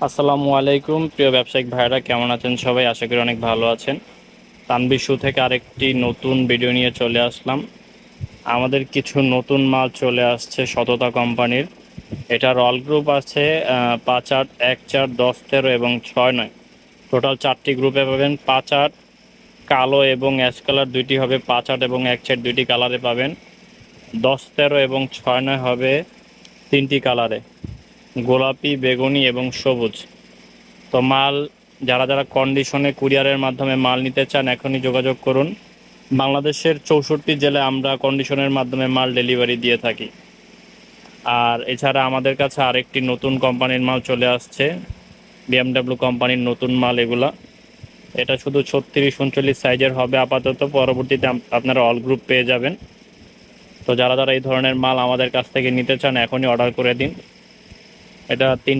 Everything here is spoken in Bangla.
আসসালামু আলাইকুম প্রিয় ব্যবসায়িক ভাইরা, কেমন আছেন সবাই? আশা করি অনেক ভালো আছেন। তানভীর শু থেকে আরেকটি নতুন ভিডিও নিয়ে চলে আসলাম। আমাদের কিছু নতুন মাল চলে আসছে সততা কোম্পানির। এটার অল গ্রুপ আছে 5-8, 1-4, 10-13 এবং 6-9, টোটাল 4টি গ্রুপে পাবেন। 5-8 কালো এবং অ্যাশ কালার দুইটি হবে, 5-8 এবং 1-4 দুইটি কালারে পাবেন। 10-13 এবং 6-9 হবে তিনটি কালারে, গোলাপি, বেগুনি এবং সবুজ। তো মাল যারা যারা কন্ডিশনে কুরিয়ারের মাধ্যমে মাল নিতে চান এখনই যোগাযোগ করুন। বাংলাদেশের 64 জেলায় আমরা কন্ডিশনের মাধ্যমে মাল ডেলিভারি দিয়ে থাকি। আর এছাড়া আমাদের কাছে আরেকটি নতুন কোম্পানির মাল চলে আসছে, BMW কোম্পানির নতুন মাল এগুলা। এটা শুধু 36-39 সাইজের হবে আপাতত, পরবর্তীতে আপনারা অল গ্রুপ পেয়ে যাবেন। তো যারা যারা এই ধরনের মাল আমাদের কাছ থেকে নিতে চান এখনই অর্ডার করে দিন। এটা